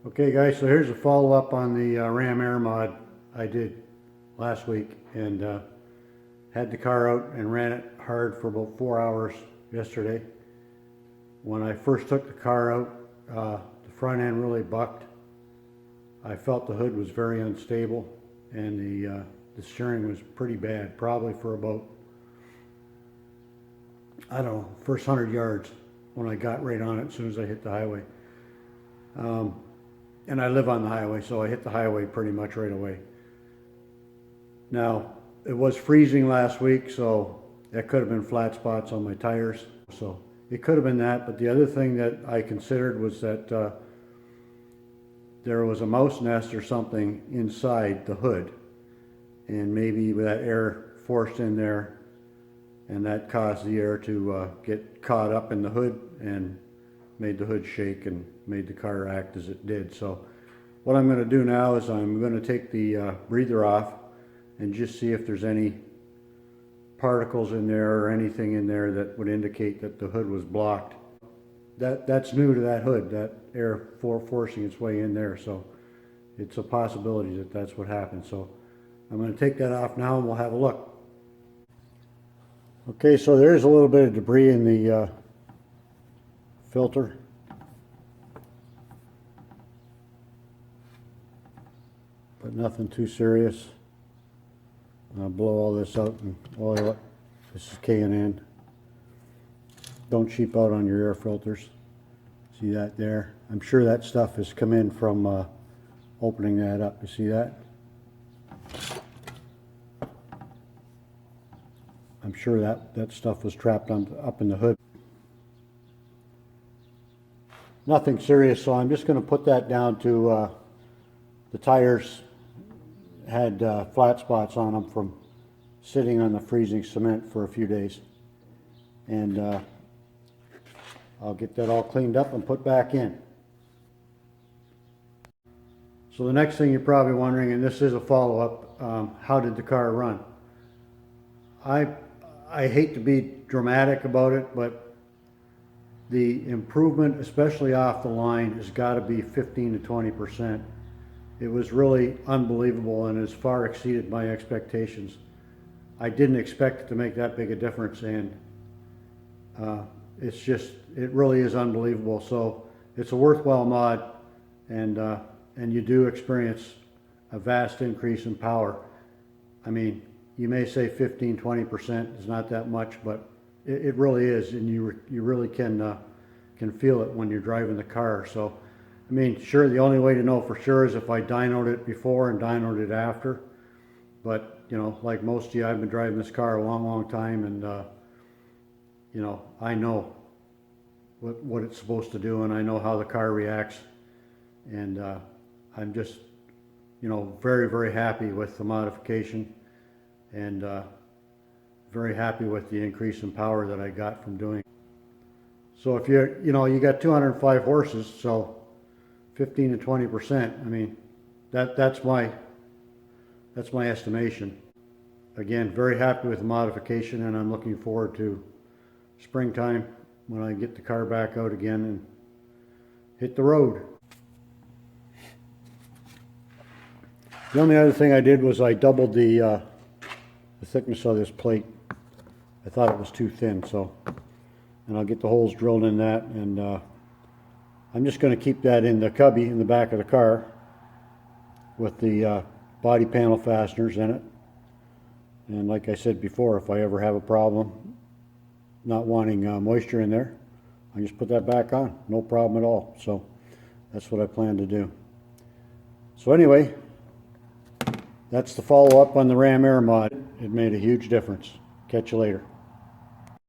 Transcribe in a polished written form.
Okay guys, so here's a follow-up on the Ram Air mod I did last week, and had the car out and ran it hard for about 4 hours yesterday. When I first took the car out, the front end really bucked. I felt the hood was very unstable, and the steering was pretty bad, probably for about, I don't know, first 100 yards when I got right on it as soon as I hit the highway. And I live on the highway, so I hit the highway pretty much right away. Now, it was freezing last week, so that could have been flat spots on my tires. So it could have been that, but the other thing that I considered was that there was a mouse nest or something inside the hood, and maybe that air forced in there, and that caused the air to get caught up in the hood and made the hood shake and made the car act as it did. So what I'm going to do now is I'm going to take the breather off and just see if there's any particles in there or anything in there that would indicate that the hood was blocked. That's new to that hood, that air forcing its way in there, so it's a possibility that that's what happened. So I'm going to take that off now and we'll have a look. Okay, so there's a little bit of debris in the filter. But nothing too serious. I'll blow all this out and oil it. This is K&N. Don't cheap out on your air filters. See that there? I'm sure that stuff has come in from opening that up. You see that? I'm sure that stuff was trapped up in the hood. Nothing serious, so I'm just going to put that down to the tires had flat spots on them from sitting on the freezing cement for a few days. And I'll get that all cleaned up and put back in. So the next thing you're probably wondering, and this is a follow-up, how did the car run? I hate to be dramatic about it, but the improvement, especially off the line, has got to be 15 to 20%. It was really unbelievable and has far exceeded my expectations. I didn't expect it to make that big a difference, and it really is unbelievable. So it's a worthwhile mod, and you do experience a vast increase in power. I mean, you may say 15–20% is not that much, but it really is, and you really can feel it when you're driving the car. So I mean, sure, the only way to know for sure is if I dynoed it before and dynoed it after. But, you know, like most of you, I've been driving this car a long time, and, you know, I know what it's supposed to do, and I know how the car reacts. And I'm just, you know, very happy with the modification, and very happy with the increase in power that I got from doing it. So if you got 205 horses, so 15 to 20%. I mean, that's my estimation. Again, very happy with the modification, and I'm looking forward to springtime when I get the car back out again and hit the road. The only other thing I did was I doubled the thickness of this plate. I thought it was too thin, and I'll get the holes drilled in that, and I'm just going to keep that in the cubby in the back of the car with the body panel fasteners in it. And like I said before, if I ever have a problem not wanting moisture in there, I just put that back on. No problem at all. So that's what I plan to do. So anyway, that's the follow-up on the Ram Air mod. It made a huge difference. Catch you later.